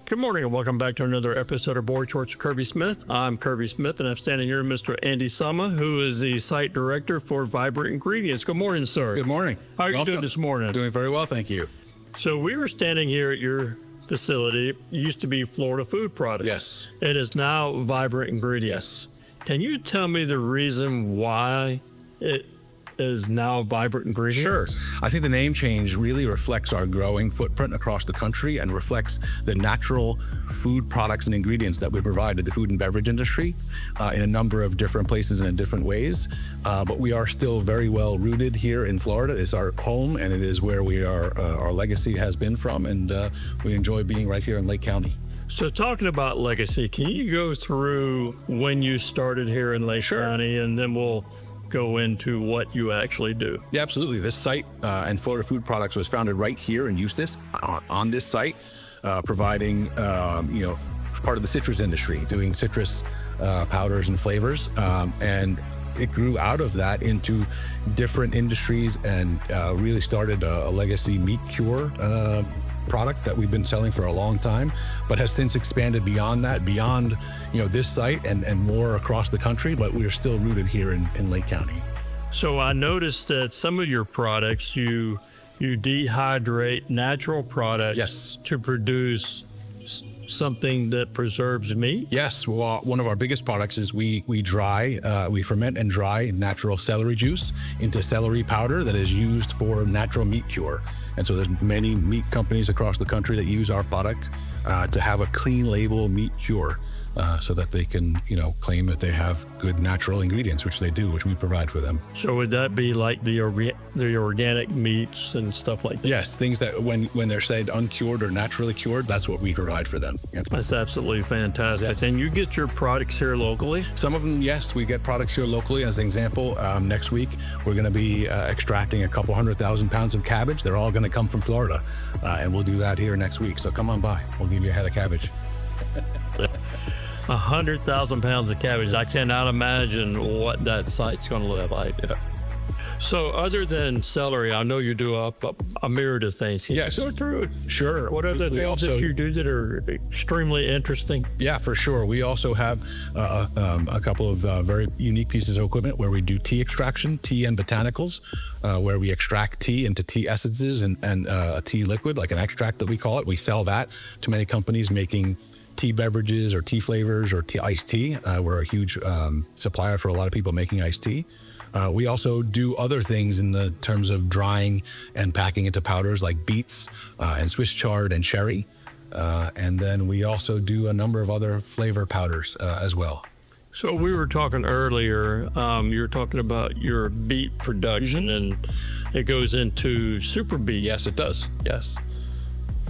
Good morning and welcome back to another episode of Board Shorts with Kirby Smith. I'm Kirby Smith and I'm standing here with Mr. Andy Sama, who is the site director for Vibrant Ingredients. Good morning, sir. Good morning. How are you doing this morning? Doing very well, thank you. So we were standing here at your facility. It used to be Florida Food Products. Yes. It is now Vibrant Ingredients. Can you tell me the reason why it is now Vibrant Ingredients? Sure. I think the name change really reflects our growing footprint across the country and reflects the natural food products and ingredients that we provide to the food and beverage industry in a number of different places and in different ways. But we are still very well rooted here in Florida. It's our home and it is where we are, our legacy has been from, and we enjoy being right here in Lake County. So talking about legacy, can you go through when you started here in Lake County, and then we'll go into what you actually do? Yeah, absolutely. This site and Florida Food Products was founded right here in Eustis on this site, providing, part of the citrus industry, doing citrus powders and flavors. And it grew out of that into different industries and really started a legacy meat cure product that we've been selling for a long time, but has since expanded beyond that, beyond this site and more across the country, but we are still rooted here in Lake County. So I noticed that some of your products, you dehydrate natural products Yes. to produce something that preserves meat? Yes, well, one of our biggest products is we ferment and dry natural celery juice into celery powder that is used for natural meat cure. And so there's many meat companies across the country that use our product to have a clean label meat cure so that they can, claim that they have good natural ingredients, which they do, which we provide for them. So would that be like the organic meats and stuff like that? Yes, things that when they're said uncured or naturally cured, that's what we provide for them. Yep. That's absolutely fantastic. And you get your products here locally? Some of them, yes, we get products here locally. As an example, next week, we're going to be extracting a couple 100,000 pounds of cabbage. They're all going to come from Florida, and we'll do that here next week. So come on by. We'll give you a head of cabbage. 100,000 pounds of cabbage. I cannot imagine what that site's going to look like. Yeah. So other than celery, I know you do a myriad of things. Can you go through it? Sure. What are the things that you do that are extremely interesting? Yeah, for sure. We also have a couple of very unique pieces of equipment where we do tea extraction, tea and botanicals, where we extract tea into tea essences and a tea liquid, like an extract that we call it. We sell that to many companies making tea beverages or tea flavors or iced tea. We're a huge supplier for a lot of people making iced tea. We also do other things in the terms of drying and packing into powders like beets and Swiss chard and cherry. And then we also do a number of other flavor powders as well. So we were talking earlier, you were talking about your beet production, and it goes into super beet. Yes, it does. Yes.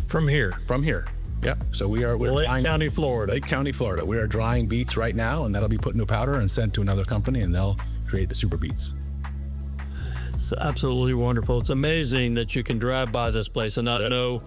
From here? From here. Yep. So we're Lake County, Florida. Lake County, Florida. We are drying beets right now, and that'll be put into powder and sent to another company, and they'll create the super beets. It's absolutely wonderful. It's amazing that you can drive by this place and not know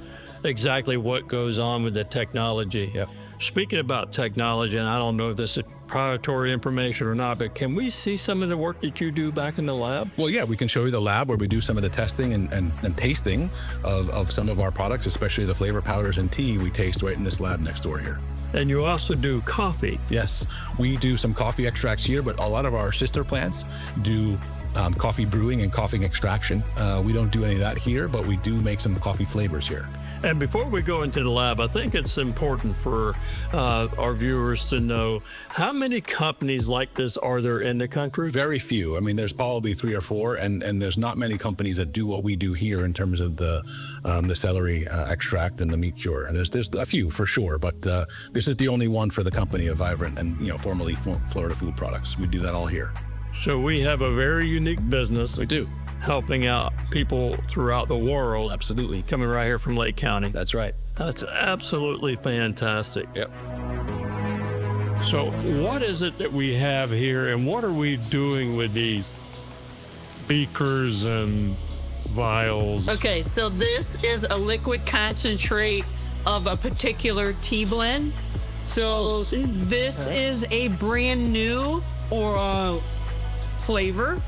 exactly what goes on with the technology. Yep. Speaking about technology, and I don't know if this is proprietary information or not, but can we see some of the work that you do back in the lab? Well, yeah, we can show you the lab where we do some of the testing and tasting of some of our products, especially the flavor powders and tea we taste right in this lab next door here. And you also do coffee. Yes, we do some coffee extracts here, but a lot of our sister plants do coffee brewing and coffee extraction. We don't do any of that here, but we do make some coffee flavors here. And before we go into the lab, I think it's important for our viewers to know, how many companies like this are there in the country? Very few. I mean, there's probably 3 or 4, and there's not many companies that do what we do here in terms of the celery extract and the meat cure. And there's a few for sure, but this is the only one for the company of Vibrant and formerly Florida Food Products. We do that all here. So we have a very unique business. We do. Helping out people throughout the world. Absolutely. Coming right here from Lake County. That's right. That's absolutely fantastic. Yep. So what is it that we have here, and what are we doing with these beakers and vials? Okay, so this is a liquid concentrate of a particular tea blend. So this is a brand new flavor.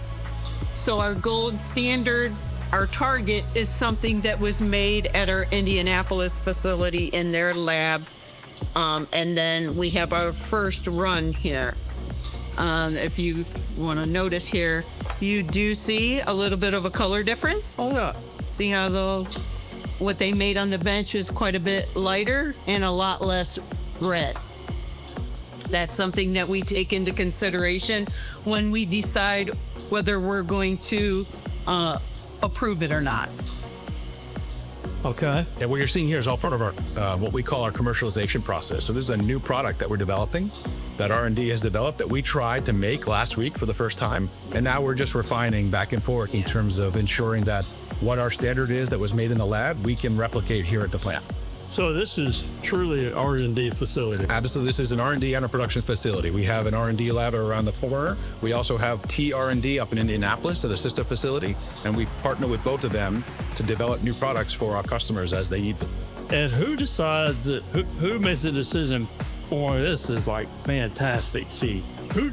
So our gold standard, our target, is something that was made at our Indianapolis facility in their lab And then we have our first run here. If you want to notice here, you do see a little bit of a color difference. Oh yeah. See how what they made on the bench is quite a bit lighter and a lot less red. That's something that we take into consideration when we decide whether we're going to approve it or not. Okay. And what you're seeing here is all part of our what we call our commercialization process. So this is a new product that we're developing, that R&D has developed, that we tried to make last week for the first time, and now we're just refining back and forth in terms of ensuring that what our standard is that was made in the lab, we can replicate here at the plant. So this is truly an R&D facility. Absolutely, this is an R&D and a production facility. We have an R&D lab around the corner. We also have R&D up in Indianapolis at a sister facility, and we partner with both of them to develop new products for our customers as they need them. And who decides that? Who makes the decision? Boy, this is like fantastic tea. Who's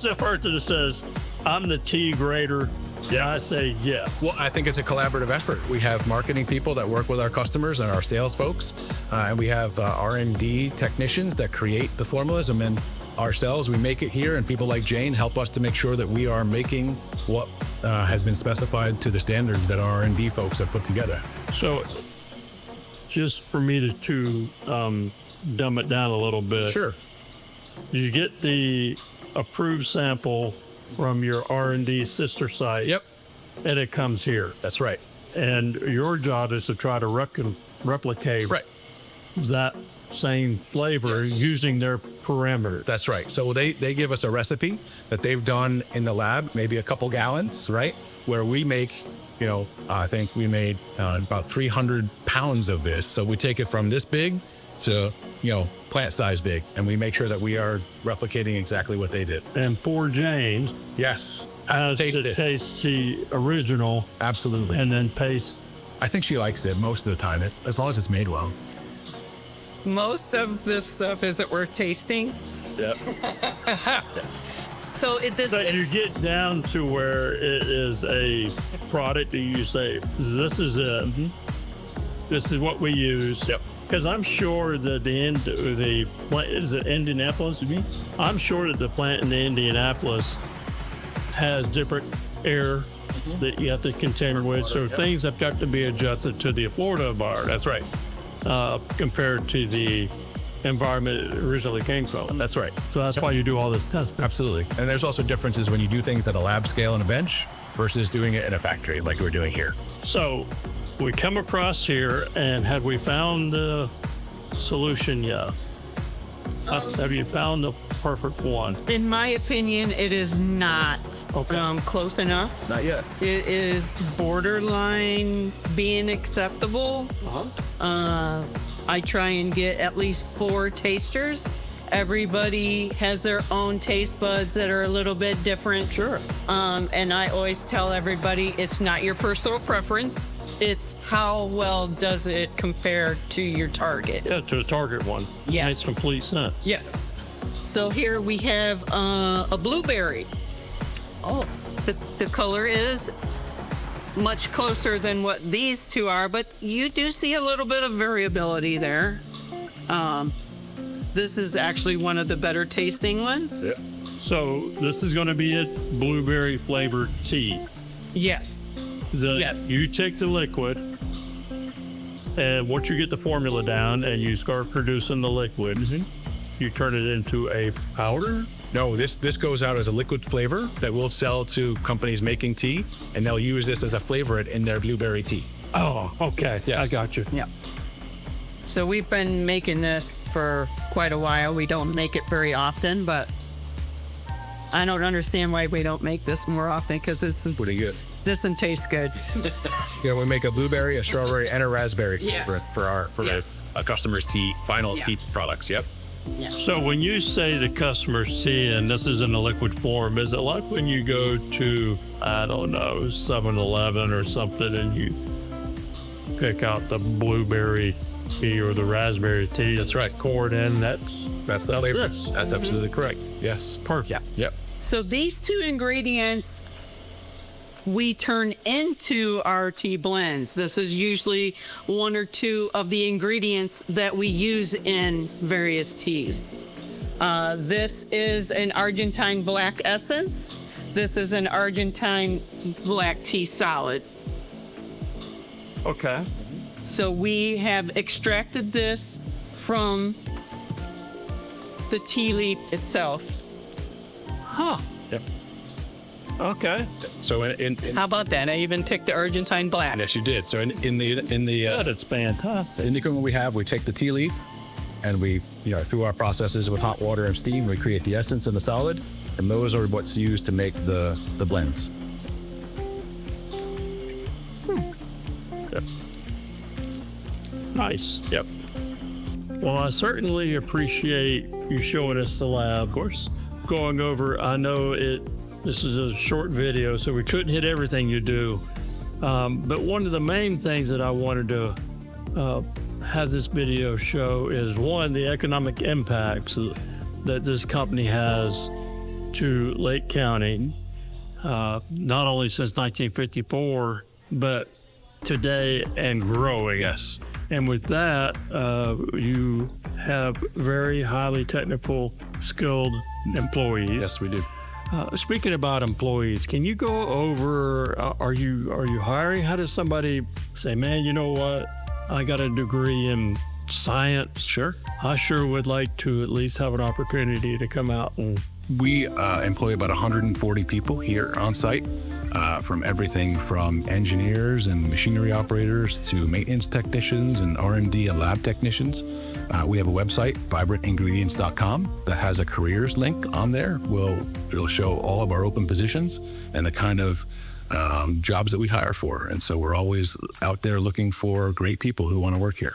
the first that says, "I'm the tea grader"? Yeah, I say yeah. Well, I think it's a collaborative effort. We have marketing people that work with our customers and our sales folks, and we have R&D technicians that create the formulas, and then ourselves, we make it here, and people like Jane help us to make sure that we are making what has been specified to the standards that our R&D folks have put together. So, just for me to dumb it down a little bit. Sure. You get the approved sample from your R&D sister site. Yep. And it comes here. That's right. And your job is to try to replicate Right. that same flavor using their parameters. That's right. So they give us a recipe that they've done in the lab, maybe a couple gallons, right? Where we make, I think we made about 300 pounds of this. So we take it from this big to, plant size big, and we make sure that we are replicating exactly what they did. And poor Jane Yes. has Taste to it. taste the original Absolutely. and then paste. I think she likes it most of the time, as long as it's made well. Most of this stuff isn't worth tasting. Yep. So So you get down to where it is a product that you say, this is it. This is what we use. Yep. Because I'm sure that the plant, is it Indianapolis? I'm sure that the plant in Indianapolis has different air that you have to contend with. So things have got to be adjusted to the Florida environment. That's right. Compared to the environment it originally came from. That's right. So that's why you do all this testing. Absolutely. And there's also differences when you do things at a lab scale on a bench versus doing it in a factory like we're doing here. So we come across here, and have we found the solution yet? Have you found the perfect one? in my opinion, it is not close enough. Not yet. It is borderline being acceptable. I try and get at least 4 tasters. Everybody has their own taste buds that are a little bit different. Sure. And I always tell everybody it's not your personal preference. It's how well does it compare to your target. Yeah, to the target one. Yeah. Makes complete sense. Yes. So here we have a blueberry. Oh, the color is much closer than what these two are, but you do see a little bit of variability there. This is actually one of the better tasting ones. Yeah. So this is going to be a blueberry flavored tea. Yes. Yes. You take the liquid, and once you get the formula down and you start producing the liquid, you turn it into a powder. No, this goes out as a liquid flavor that we'll sell to companies making tea, and they'll use this as a flavorant in their blueberry tea. Oh, okay. Yes. I got you. Yeah. So we've been making this for quite a while. We don't make it very often, but I don't understand why we don't make this more often, because this is Pretty good. this one tastes good. We make a blueberry, a strawberry, and a raspberry Yes. for our Yes. a customer's tea, final tea products. Yep. So when you say the customer's tea and this is in a liquid form, is it like when you go to, I don't know, 7-Eleven or something and you pick out the blueberry tea or the raspberry tea? That's right. Pour it in. That's the flavor. this. That's absolutely correct. Yes. Perfect. Yep. So these two ingredients we turn into our tea blends. This is usually one or two of the ingredients that we use in various teas. This is an Argentine black essence. This is an Argentine black tea solid. Okay. So we have extracted this from the tea leaf itself. Huh. Yep. Okay. So How about that? I even picked the Argentine black. yes, you did. So in the That's fantastic. in the equipment we have, we take the tea leaf, and we, through our processes with hot water and steam, we create the essence and the solid, and those are what's used to make the blends. Yep. Nice. Yep. Well, I certainly appreciate you showing us the lab. Of course. Going over, I know this is a short video, so we couldn't hit everything you do. But one of the main things that I wanted to have this video show is, one, the economic impacts that this company has to Lake County, not only since 1954, but today and growing. Yes. And with that, you have very highly technical, skilled employees. Yes, we do. Speaking about employees, can you go over, are you hiring? How does somebody say, man, you know what? I got a degree in science. Sure. I sure would like to at least have an opportunity to come out and... We employ about 140 people here on site, from everything from engineers and machinery operators to maintenance technicians and R&D and lab technicians. We have a website, vibrantingredients.com, that has a careers link on there. It'll show all of our open positions and the kind of jobs that we hire for. And so we're always out there looking for great people who want to work here.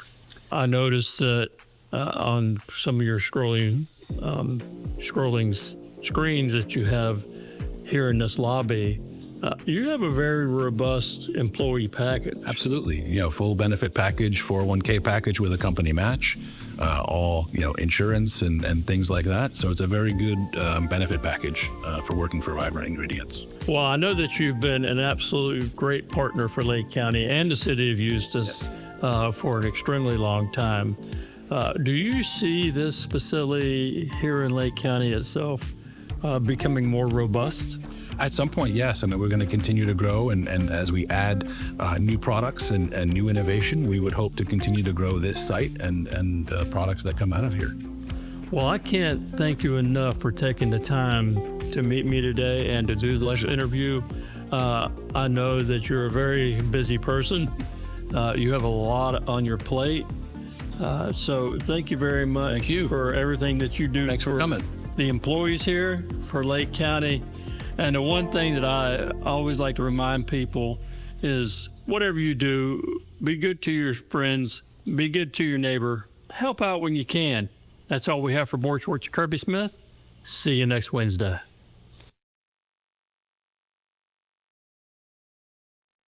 I noticed that on some of your scrolling screens that you have here in this lobby, you have a very robust employee package. Absolutely. Full benefit package, 401k package with a company match, all, insurance and things like that. So it's a very good benefit package for working for Vibrant Ingredients. Well, I know that you've been an absolute great partner for Lake County and the city of Eustis for an extremely long time. Do you see this facility here in Lake County itself becoming more robust? At some point, yes. I mean, we're going to continue to grow, and as we add new products and new innovation, we would hope to continue to grow this site and products that come out of here. Well, I can't thank you enough for taking the time to meet me today and to do this interview. I know that you're a very busy person. You have a lot on your plate. So thank you very much. Thank you for everything that you do. Thanks for coming. The employees here for Lake County. And the one thing that I always like to remind people is, whatever you do, be good to your friends, be good to your neighbor, help out when you can. That's all we have for Board Schwartz Kirby Smith. See you next Wednesday.